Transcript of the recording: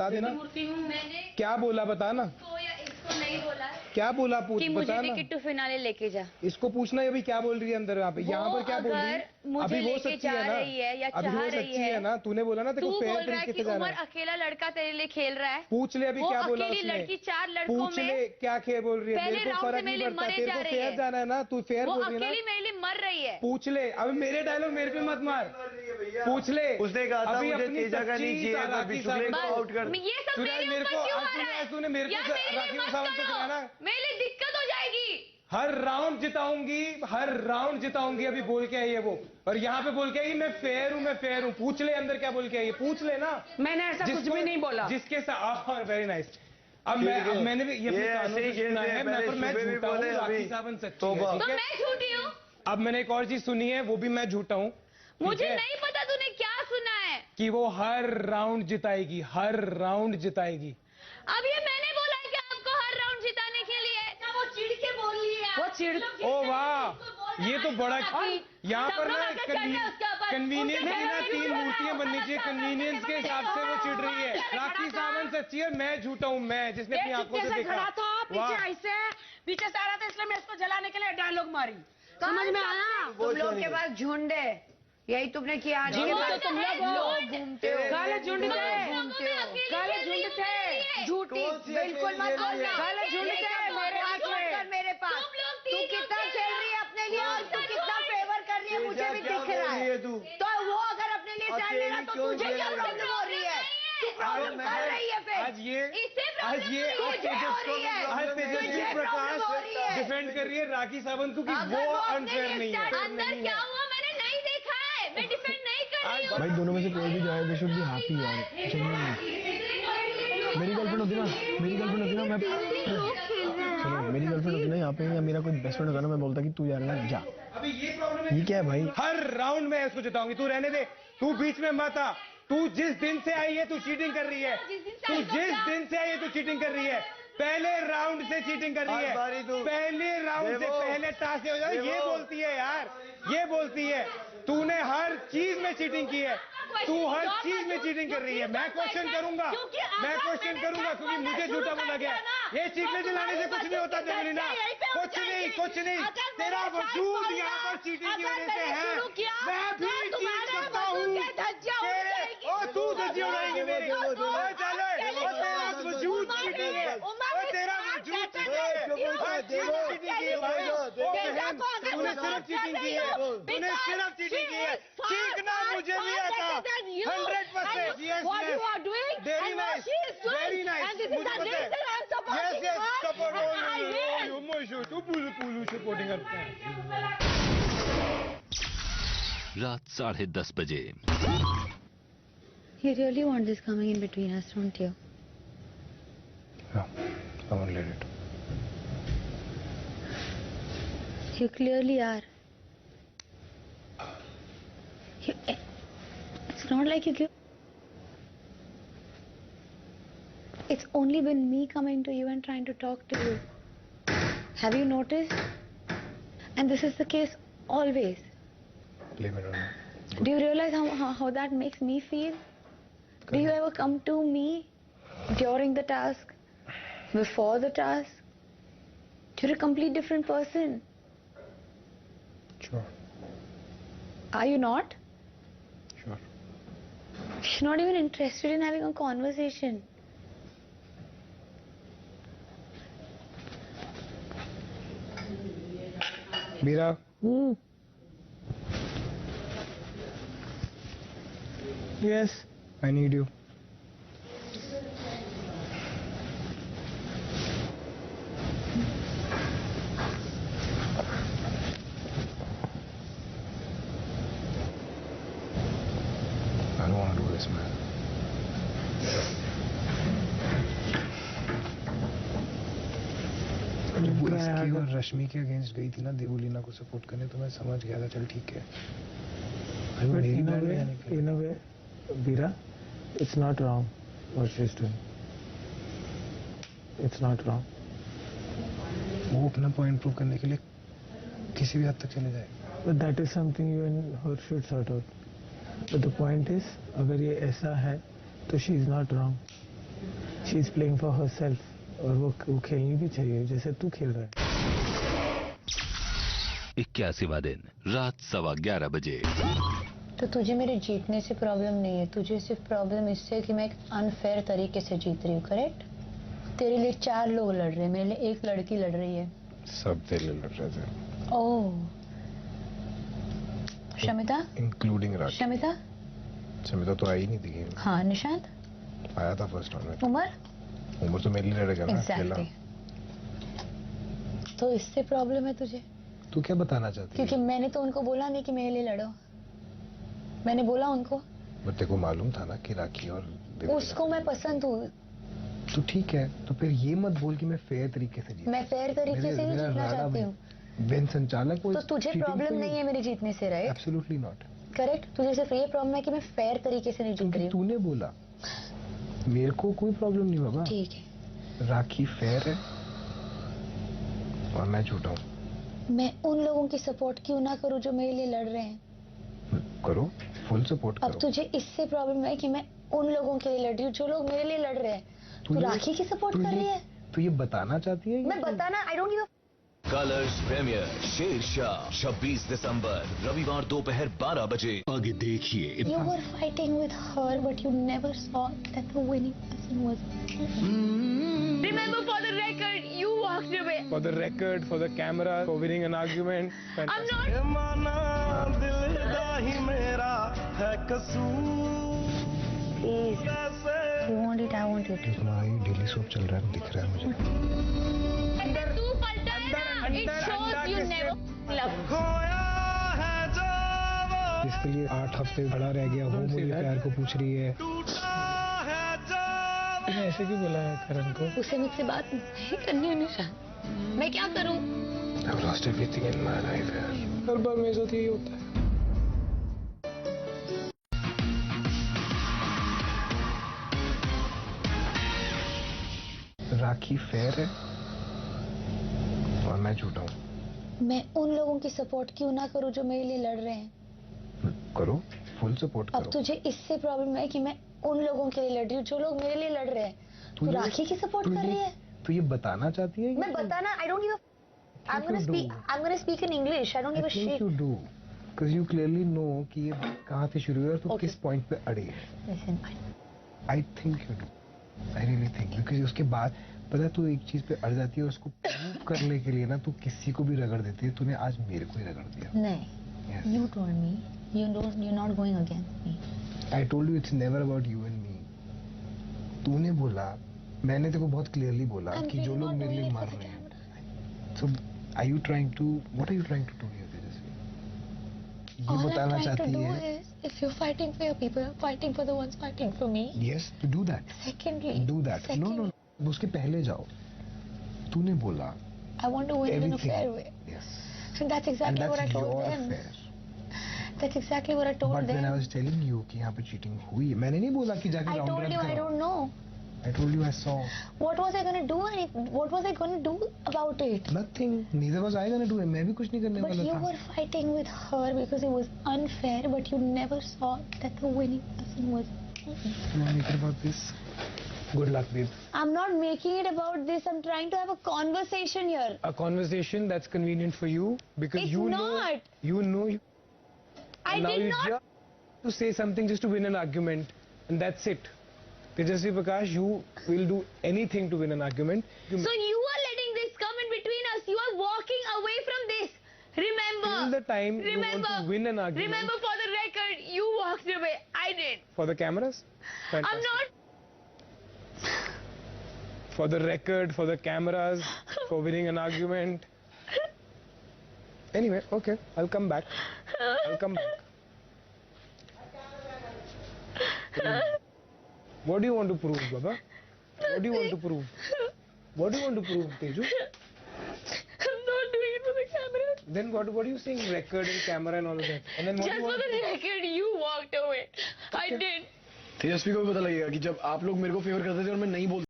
बता देना। मैंने क्या बोला बता ना। इसको नहीं बोला क्या बोला पूछ कि मुझे बता ना। टिकट टू फिनाले लेके जा। इसको पूछना है अभी क्या बोल रही है अंदर यहाँ पे, यहाँ पर क्या बोल रही है। मुझे अभी वो लेके सच्ची जा है ना, रही है या अभी चाह वो रही सच्ची है ना। तूने बोला ना तू फेयर बोल रहा है तरीके कि से जाना उमर है। अकेला लड़का तेरे लिए खेल रहा है। पूछ ले अभी क्या बोला अकेली उसने। लड़की 4 लड़कों पूछ में ले क्या खेल बोल रही है। पहले मेरे को राउंड फर्क से मेरे नहीं लिए पड़ता, मरे तेरे जा को रही फेयर है। जाना है ना, तू फेयर वो बोल रही है अकेली ना। मेरे लिए मर रही है। पूछ ले अभी मेरे डायलॉग मेरे पे मत मार। पूछ ले उसने कहा था अभी मुझे अपनी तेजा का नहीं चाहिए, मैं राखी बिशुले को सावंत आउट कर। ये सब मेरे मेरे ऊपर को क्यों आ रहा है? तूने मेरे को राखी सावंत को खिलाना। मेरे लिए दिक्कत हो जाएगी। हर राउंड जिताऊंगी, हर राउंड जिताऊंगी। अभी बोल के आई है वो, और यहाँ पे बोल के आई मैं फेयर हूँ, मैं फेयर हूँ। पूछ ले अंदर क्या बोल के आई है, पूछ ले ना। मैंने ऐसा कुछ भी नहीं बोला। जिसके साथ वेरी नाइस। अब मैंने भी ये कानों से सुना है, मैं झूठा हूँ, राखी सावंत सच्ची है, तो मैं झूठी हूँ। अब मैंने एक और चीज सुनी है, वो भी मैं झूठा हूँ। मुझे नहीं पता तूने क्या सुना है कि वो हर राउंड जिताएगी, हर राउंड जिताएगी। अब ये मैंने बोला है कि आपको हर राउंड जिताने के लिए वो चिढ़ के बोल रही है। वो चिढ़ ओ वाह, ये तो बड़ा यहाँ पर ना कन्वीनियंस की ना 3 मूर्तियां बननी चाहिए। कन्वीनियंस के हिसाब से वो चिढ़ रही है। राखी सावंत सच्ची है, मैं झूठा हूँ, मैं जिसने अपनी आंखों से देखा। खड़ा था पीछे ऐसे पीछे से आ रहा था, इसलिए मैं इसको जलाने के लिए डायलॉग मारी। समझ में आया? तुम लोग के पास झुंड है, यही तुमने किया। तुम लोग घूमते हो, काले झुंड थे, काले झुंड थे। झूठी बिल्कुल मत बोलना। काले झुंड थे मेरे हाथ में। मेरे पास तू कितना खेल रही है अपने लिए और तू कितना फेवर कर रही है, मुझे भी दिख रहा है। तो वो अगर अपने लिए स्टैंड ले रहा तो तुझे क्या प्रॉब्लम हो रही है? तू प्रॉब्लम कर रही है फिर। आज तेजस्वी प्रकाश डिफेंड कर रही है राखी सावंत को कि वो अनफेयर नहीं है। अंदर क्या हुआ मैंने नहीं देखा है, मैं डिफेंड नहीं कर रही हूँ। भाई दोनों में से कोई भी जाए, दे शुड बी हैप्पी यार। मेरी गर्लफ्रेंड होती ना, मेरी गर्लफ्रेंड होती ना, मैं सुनो, मेरी गर्लफ्रेंड होती ना यहाँ पे, या मेरा कोई बेस्ट फ्रेंड होता ना, मैं बोलता कि तू यार ना जा। अभी ये प्रॉब्लम है, ये क्या है भाई? हर राउंड में इसको जिताऊंगी, तू रहने दे, तू बीच में मत आ। तू जिस दिन से आई है तू चीटिंग कर रही है। तू जिस दिन से आई है तू चीटिंग कर रही है। पहले राउंड से चीटिंग कर रही है, पहले राउंड से, पहले टास्क से हो जाए। ये बोलती है यार, ये बोलती है तूने हर चीज में चीटिंग की है, तू हर चीज में चीटिंग कर रही है। मैं क्वेश्चन करूंगा, मैं क्वेश्चन करूंगा, क्योंकि मुझे झूठा बोला गया। ये चीखने चिल्लाने से कुछ नहीं होता जमीना, कुछ नहीं, कुछ नहीं। तेरा वजूद यहाँ पर चीटिंग की वजह से है। मैं भी चीट करता हूँ, तू धज्जी उड़ाएगी मेरी। चलो तेरा वजूद चीटिंग है, तेरा वजूद चीटिंग है। तूने सिर्फ चीटिंग की है, तूने सिर्फ चीटिंग की है। सीखना मुझे भी आता 100%। Yes yes, very nice, very nice. मुझे पता है, यस यस, सपोर्ट मोशो तू पुलू सपोर्टिंग करता है। रात 10:30 बजे। You really want this coming in between us, don't you? No, I won't let it. You clearly are. It's not like you give. It's only been me coming to you and trying to talk to you. Have you noticed? And this is the case always. Leave it on. Do you realize how that makes me feel? Do you ever come to me during the task, before the task? You're a complete different person. Sure. Are you not? Sure. You're not even interested in having a conversation. Meera. Yes, I need you. I don't want to do this, man. वो इसकी और रश्मि के against गई थी ना देवलीना को support करने, तो मैं समझ गया था चल ठीक है। In a way, Veera, it's not wrong what she's doing. It's not wrong. वो अपना पॉइंट प्रूव करने के लिए किसी भी हद तक चले जाए। But that is something you and her should sort out. But the point is, अगर ये ऐसा है तो she is not wrong. She is playing for herself और वो खेलनी भी चाहिए जैसे तू खेल रहा है. 81वां दिन रात 11:15 बजे. तो तुझे मेरे जीतने से प्रॉब्लम नहीं है, तुझे सिर्फ प्रॉब्लम इससे है कि मैं एक अनफेयर तरीके से जीत रही हूँ, करेक्ट? तेरे लिए 4 लोग लड़ रहे हैं, मेरे लिए एक लड़की लड़ रही है. सब तेरे लिए लड़ रहे थे. ओह, शमिता? इंक्लूडिंग राखी. शमिता? शमिता तो आई नहीं थी. हाँ, निशांत? आया था फर्स्ट राउंड में. उमर तो मेरे लिए लड़ेगा ना. एग्जैक्टली. तो इससे प्रॉब्लम है तुझे? तू क्या बताना चाहती है? क्योंकि मैंने तो उनको बोला नहीं कि मेरे लिए लड़ो. मैंने बोला उनको. बट तेरे को मालूम था ना कि राखी और उसको मैं पसंद हूँ. तो ठीक है, तो फिर ये मत बोल कि मैं फेयर तरीके से जीता. मैं फेयर तरीके से ही जीतना चाहती हूँ. बेन संचालक को तो तुझे प्रॉब्लम नहीं है मेरे जीतने से, राइट? Absolutely not. करेक्ट. तुझे सिर्फ ये प्रॉब्लम है कि मैं फेयर तरीके से नहीं जीत रही हूँ. तूने बोला, मेरे को कोई प्रॉब्लम नहीं बाबा. ठीक है. राखी फेयर है और मैं झूठा हूँ. मैं उन लोगों की सपोर्ट क्यों ना करूँ जो मेरे लिए लड़ रहे हैं? करो, फुल सपोर्ट करो. अब तुझे इससे प्रॉब्लम है कि मैं उन लोगों के लिए लड़ रही हूँ जो लोग मेरे लिए लड़ रहे हैं. तू राखी की सपोर्ट कर रही है? तू ये बताना चाहती है? मैं बताना, I don't give a. Colors premiere Shershaah 26 दिसंबर रविवार दोपहर 12 बजे. आगे देखिए. You were fighting with her, but you never saw that the winning person was. Remember, for the record, you walked away. For the record, for the camera, for winning an argument. I'm not. Please. You want it, I want it. तुम्हारा daily soap चल रहा है, दिख रहा है मुझे. तू पलटा है ना, it shows you never love. जिसके लिए 8 हफ्ते खड़ा रह गया हो, मुझे प्यार को पूछ रही है. तूने ऐसे क्यों बोला है करण को? उसे मुझसे बात नहीं करनी है निशान. मैं क्या करूं? I've lost everything in my life. हर बार मेरे साथ यही होता है. राखी फेयर है और मैं झूठा हूँ. मैं उन लोगों की सपोर्ट क्यों ना करूं जो मेरे लिए लड़ रहे हैं? करो, फुल सपोर्ट अब करो. तुझे इससे प्रॉब्लम है कि मैं उन लोगों के लिए लड़ रही हूँ जो लोग मेरे लिए लड़ रहे हैं. तू राखी की सपोर्ट कर रही है? तू ये बताना चाहती है? मैं बताना, I don't give a. I'm gonna speak in English. I don't give a shit. I think you do, because you clearly know कि ये कहाँ से शुरू हुआ और तू किस पॉइंट पे अड़ी है. Listen, I think you do. I really think, because उसके बाद पता है तू एक चीज पे अड़ जाती है और उसको प्रूव करने के लिए ना तू किसी को भी रगड़ देती है. तूने आज मेरे को ही रगड़ दिया. नहीं. Yes. You told me you're not going against me. I told you it's never about you and me. तूने बोला, मैंने तेरे को बहुत क्लियरली बोला कि जो लोग मेरे लिए मर रहे हैं. So are you trying to? What are you trying to do here, Tejasvi? ये बताना चाहती है? All I'm trying to do is, if you're fighting for your people, fighting for the ones fighting for me. Yes, do that. Secondly. Do that. No. उसके पहले जाओ. तूने बोला. I want to win in a fair way. Yes. So that's exactly what I told them. That's exactly what I told them. But when I was telling you कि यहाँ पे cheating हुई, मैंने नहीं बोला कि जाके I told you I don't know. I told you I saw. What was I gonna do? What was I gonna do about it? Nothing. Neither was I gonna do it. मैं भी कुछ नहीं करने वाला था. But you were fighting with her because it was unfair. But you never saw that the winning person was. You want to make it about this? Good luck, babe. I'm not making it about this. I'm trying to have a conversation here. A conversation that's convenient for you because It's you not. know. I now did you not. just to say something just to win an argument, and that's it. Tejasvi Prakash, you will do anything to win an argument. So you are letting this come in between us. You are walking away from this. Remember. Till the time you want to win an argument. Remember, for the record, you walked away. I did. For the cameras? Fantastic. I'm not. For the record, for the cameras, for winning an argument. Anyway, okay, I'll come back. I'll come back. What do you want to prove, Baba? What do you want to prove? What do you want to prove, Teju? I'm not doing it for the camera. Then what are you saying? Record and camera and all of that. And then what Just do you for want the record, you walked away. I did. तेजस्वी को भी पता लगेगा कि जब आप लोग मेरे को फेवर करते थे और मैं नहीं बोलता